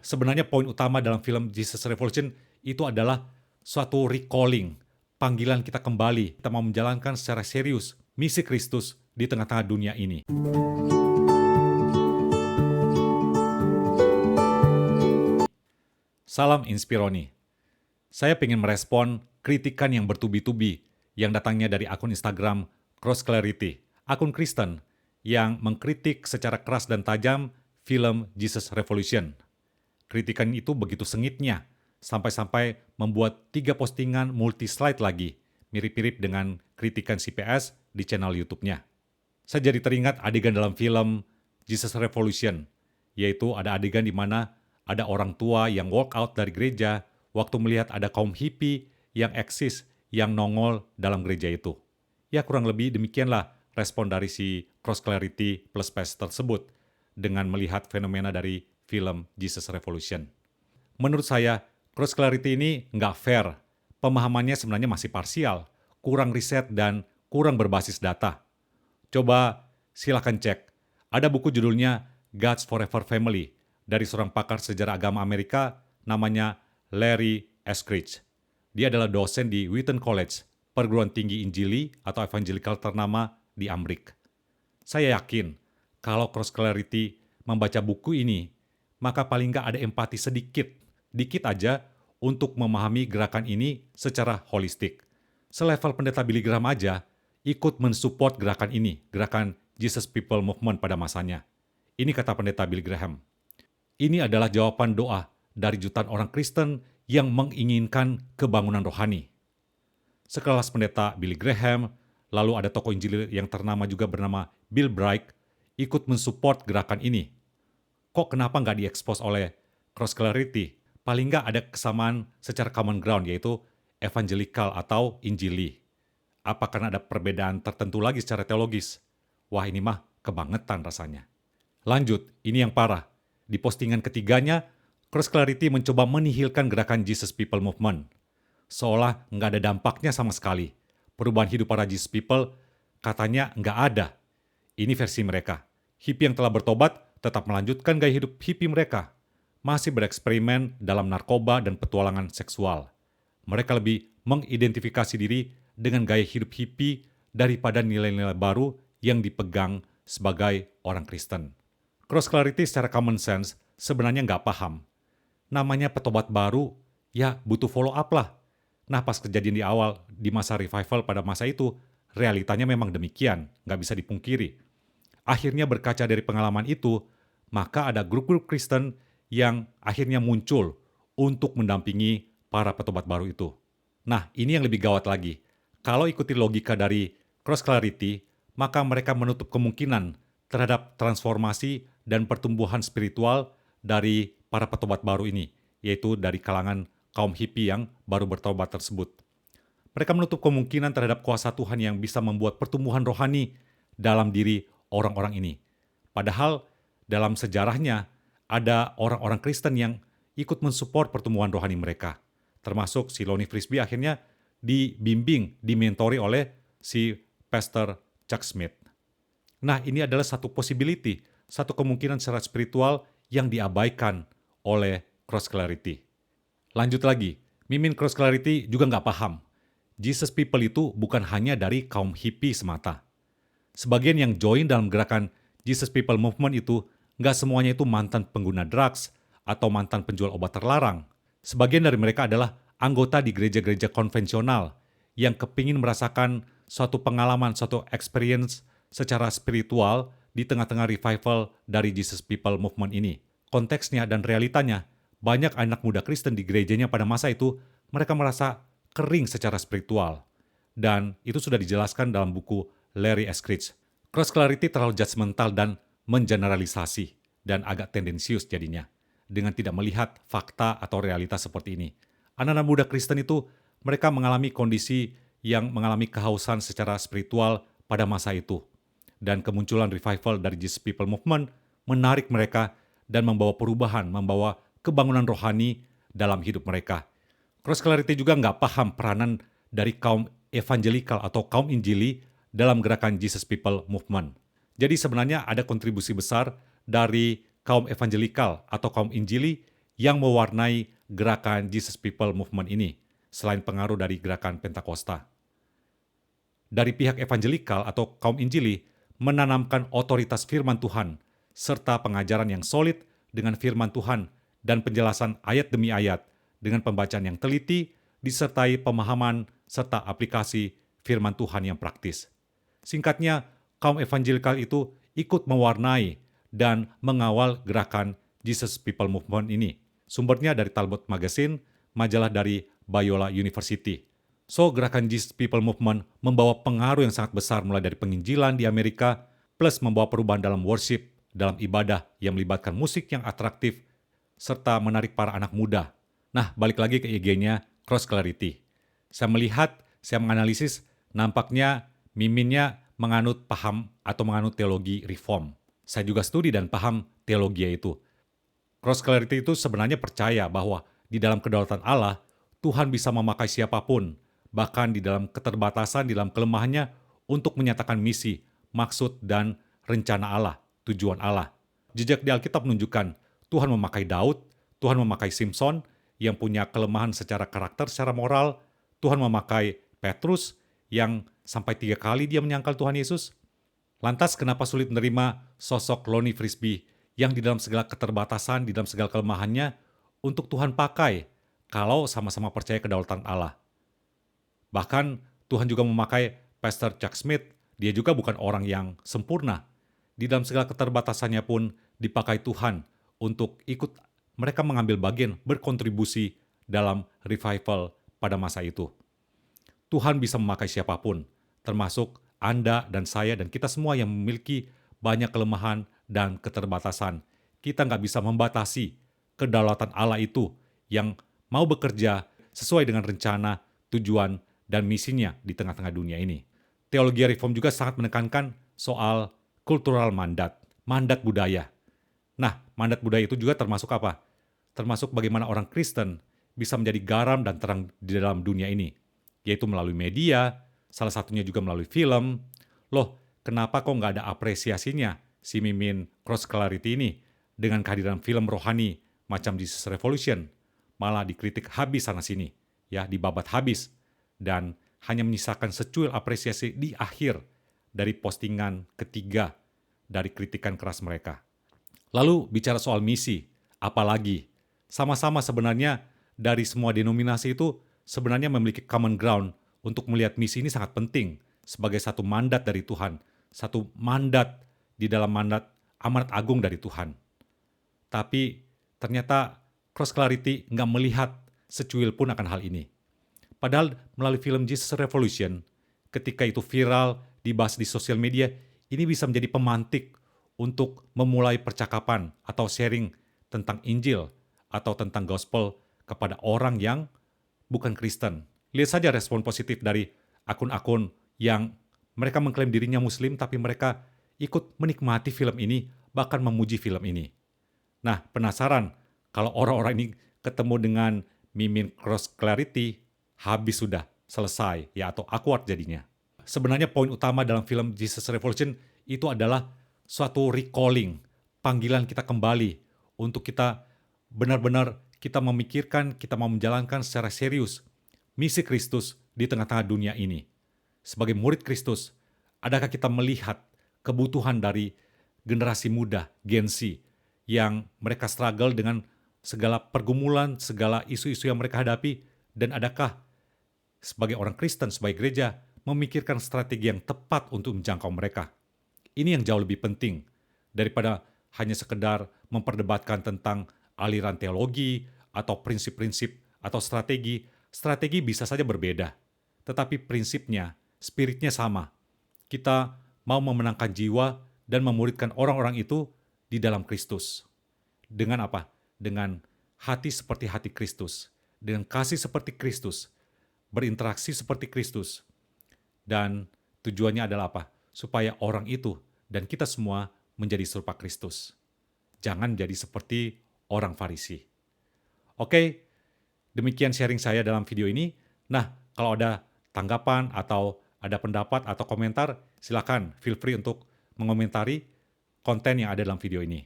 sebenarnya poin utama dalam film Jesus Revolution itu adalah suatu recalling, panggilan kita kembali, kita mau menjalankan secara serius misi Kristus di tengah-tengah dunia ini. Salam Inspironi. Saya ingin merespon kritikan yang bertubi-tubi yang datangnya dari akun Instagram Cross Clarity, akun Kristen yang mengkritik secara keras dan tajam film Jesus Revolution. Kritikan itu begitu sengitnya, sampai-sampai membuat 3 postingan multi-slide lagi, mirip-mirip dengan kritikan CPS di channel YouTube-nya. Saya jadi teringat adegan dalam film Jesus Revolution, yaitu ada adegan di mana ada orang tua yang walk out dari gereja waktu melihat ada kaum hippie yang eksis, yang nongol dalam gereja itu. Ya kurang lebih demikianlah respon dari si Cross Clarity plus Pace tersebut dengan melihat fenomena dari film Jesus Revolution. Menurut saya, Cross Clarity ini nggak fair. Pemahamannya sebenarnya masih parsial, kurang riset dan kurang berbasis data. Coba silakan cek. Ada buku judulnya God's Forever Family dari seorang pakar sejarah agama Amerika namanya Larry Eskridge. Dia adalah dosen di Wheaton College, perguruan tinggi Injili atau Evangelical ternama di Amrik. Saya yakin kalau Cross Clarity membaca buku ini, maka paling nggak ada empati dikit aja untuk memahami gerakan ini secara holistik. Selevel pendeta Billy Graham aja ikut mensupport gerakan ini, gerakan Jesus People Movement pada masanya. Ini kata pendeta Billy Graham. Ini adalah jawaban doa dari jutaan orang Kristen yang menginginkan kebangunan rohani. Sekelas pendeta Billy Graham, lalu ada tokoh Injil yang ternama juga bernama Bill Bright, ikut mensupport gerakan ini. Kok kenapa nggak diekspos oleh Cross Clarity? Paling nggak ada kesamaan secara common ground, yaitu evangelical atau injili. Apa karena ada perbedaan tertentu lagi secara teologis? Wah ini mah kebangetan rasanya. Lanjut, ini yang parah. Di postingan ketiganya, Cross Clarity mencoba menihilkan gerakan Jesus People Movement. Seolah nggak ada dampaknya sama sekali. Perubahan hidup para Jesus People katanya nggak ada. Ini versi mereka. Hippie yang telah bertobat tetap melanjutkan gaya hidup hippie mereka. Masih bereksperimen dalam narkoba dan petualangan seksual. Mereka lebih mengidentifikasi diri dengan gaya hidup hippie daripada nilai-nilai baru yang dipegang sebagai orang Kristen. Cross Clarity secara common sense sebenarnya nggak paham. Namanya petobat baru, ya butuh follow up lah. Nah pas kejadian di awal, di masa revival pada masa itu, realitanya memang demikian, nggak bisa dipungkiri. Akhirnya berkaca dari pengalaman itu, maka ada grup-grup Kristen yang akhirnya muncul untuk mendampingi para petobat baru itu. Nah, ini yang lebih gawat lagi. Kalau ikuti logika dari Cross Clarity, maka mereka menutup kemungkinan terhadap transformasi dan pertumbuhan spiritual dari para petobat baru ini, yaitu dari kalangan kaum hippie yang baru bertobat tersebut. Mereka menutup kemungkinan terhadap kuasa Tuhan yang bisa membuat pertumbuhan rohani dalam diri orang-orang ini. Padahal dalam sejarahnya ada orang-orang Kristen yang ikut mensupport pertumbuhan rohani mereka. Termasuk si Lonnie Frisbee akhirnya dibimbing, dimentori oleh si Pastor Chuck Smith. Nah ini adalah satu possibility, satu kemungkinan secara spiritual yang diabaikan oleh Cross Clarity. Lanjut lagi, Mimin Cross Clarity juga nggak paham. Jesus People itu bukan hanya dari kaum hippie semata. Sebagian yang join dalam gerakan Jesus People Movement itu nggak semuanya itu mantan pengguna drugs atau mantan penjual obat terlarang. Sebagian dari mereka adalah anggota di gereja-gereja konvensional yang kepingin merasakan suatu pengalaman, suatu experience secara spiritual di tengah-tengah revival dari Jesus People Movement ini. Konteksnya dan realitanya, banyak anak muda Kristen di gerejanya pada masa itu, mereka merasa kering secara spiritual. Dan itu sudah dijelaskan dalam buku Larry Eskridge. Cross Clarity terlalu judgmental dan mengeneralisasi dan agak tendensius jadinya dengan tidak melihat fakta atau realitas seperti ini. Anak-anak muda Kristen itu mereka mengalami kondisi yang mengalami kehausan secara spiritual pada masa itu. Dan kemunculan revival dari Jesus People Movement menarik mereka dan membawa perubahan, membawa kebangunan rohani dalam hidup mereka. Cross Clarity juga nggak paham peranan dari kaum evangelical atau kaum Injili dalam gerakan Jesus People Movement. Jadi sebenarnya ada kontribusi besar dari kaum evangelical atau kaum Injili yang mewarnai gerakan Jesus People Movement ini, selain pengaruh dari gerakan Pentakosta. Dari pihak evangelikal atau kaum Injili, menanamkan otoritas firman Tuhan, serta pengajaran yang solid dengan firman Tuhan dan penjelasan ayat demi ayat dengan pembacaan yang teliti, disertai pemahaman serta aplikasi firman Tuhan yang praktis. Singkatnya, kaum evangelikal itu ikut mewarnai dan mengawal gerakan Jesus People Movement ini. Sumbernya dari Talbot Magazine, majalah dari Biola University. So, gerakan Jesus People Movement membawa pengaruh yang sangat besar mulai dari penginjilan di Amerika, plus membawa perubahan dalam worship, dalam ibadah yang melibatkan musik yang atraktif, serta menarik para anak muda. Nah, balik lagi ke IG-nya Cross Clarity. Saya melihat, saya menganalisis, nampaknya miminnya menganut paham atau menganut teologi reform. Saya juga studi dan paham teologi itu. Cross Clarity itu sebenarnya percaya bahwa di dalam kedaulatan Allah, Tuhan bisa memakai siapapun, bahkan di dalam keterbatasan, di dalam kelemahannya, untuk menyatakan misi, maksud, dan rencana Allah, tujuan Allah. Jejak di Alkitab menunjukkan Tuhan memakai Daud, Tuhan memakai Simpson, yang punya kelemahan secara karakter, secara moral. Tuhan memakai Petrus, yang sampai 3 kali dia menyangkal Tuhan Yesus. Lantas kenapa sulit menerima sosok Lonnie Frisbee yang di dalam segala keterbatasan, di dalam segala kelemahannya, untuk Tuhan pakai kalau sama-sama percaya kedaulatan Allah. Bahkan Tuhan juga memakai Pastor Chuck Smith, dia juga bukan orang yang sempurna. Di dalam segala keterbatasannya pun dipakai Tuhan untuk ikut mereka mengambil bagian, berkontribusi dalam revival pada masa itu. Tuhan bisa memakai siapapun, termasuk Anda dan saya dan kita semua yang memiliki banyak kelemahan dan keterbatasan. Kita nggak bisa membatasi kedaulatan Allah itu yang mau bekerja sesuai dengan rencana, tujuan, dan misinya di tengah-tengah dunia ini. Teologi reform juga sangat menekankan soal cultural mandat, mandat budaya. Nah, mandat budaya itu juga termasuk apa? Termasuk bagaimana orang Kristen bisa menjadi garam dan terang di dalam dunia ini, yaitu melalui media, salah satunya juga melalui film. Loh, kenapa kok nggak ada apresiasinya si Mimin Cross Clarity ini dengan kehadiran film rohani macam Jesus Revolution? Malah dikritik habis sana-sini, ya, dibabat habis, dan hanya menyisakan secuil apresiasi di akhir dari postingan ketiga dari kritikan keras mereka. Lalu bicara soal misi, apalagi? Sama-sama sebenarnya dari semua denominasi itu sebenarnya memiliki common ground untuk melihat misi ini sangat penting sebagai satu mandat dari Tuhan, satu mandat di dalam mandat amanat agung dari Tuhan. Tapi ternyata Cross Clarity nggak melihat secuil pun akan hal ini. Padahal melalui film Jesus Revolution, ketika itu viral, dibahas di sosial media, ini bisa menjadi pemantik untuk memulai percakapan atau sharing tentang Injil atau tentang gospel kepada orang yang bukan Kristen. Lihat saja respon positif dari akun-akun yang mereka mengklaim dirinya Muslim, tapi mereka ikut menikmati film ini, bahkan memuji film ini. Nah, penasaran kalau orang-orang ini ketemu dengan Mimin Cross Clarity, habis sudah, selesai, ya, atau awkward jadinya. Sebenarnya poin utama dalam film Jesus Revolution itu adalah suatu recalling, panggilan kita kembali untuk kita benar-benar kita memikirkan, kita mau menjalankan secara serius misi Kristus di tengah-tengah dunia ini. Sebagai murid Kristus, adakah kita melihat kebutuhan dari generasi muda, Gen Z, yang mereka struggle dengan segala pergumulan, segala isu-isu yang mereka hadapi, dan adakah sebagai orang Kristen, sebagai gereja, memikirkan strategi yang tepat untuk menjangkau mereka? Ini yang jauh lebih penting daripada hanya sekedar memperdebatkan tentang aliran teologi atau prinsip-prinsip atau strategi. Strategi bisa saja berbeda, tetapi prinsipnya, spiritnya sama. Kita mau memenangkan jiwa dan memuridkan orang-orang itu di dalam Kristus. Dengan apa? Dengan hati seperti hati Kristus, dengan kasih seperti Kristus, berinteraksi seperti Kristus. Dan tujuannya adalah apa? Supaya orang itu dan kita semua menjadi serupa Kristus. Jangan jadi seperti orang Farisi. Oke, demikian sharing saya dalam video ini. Nah, kalau ada tanggapan atau ada pendapat atau komentar, silakan feel free untuk mengomentari konten yang ada dalam video ini.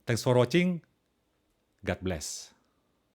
Thanks for watching. God bless.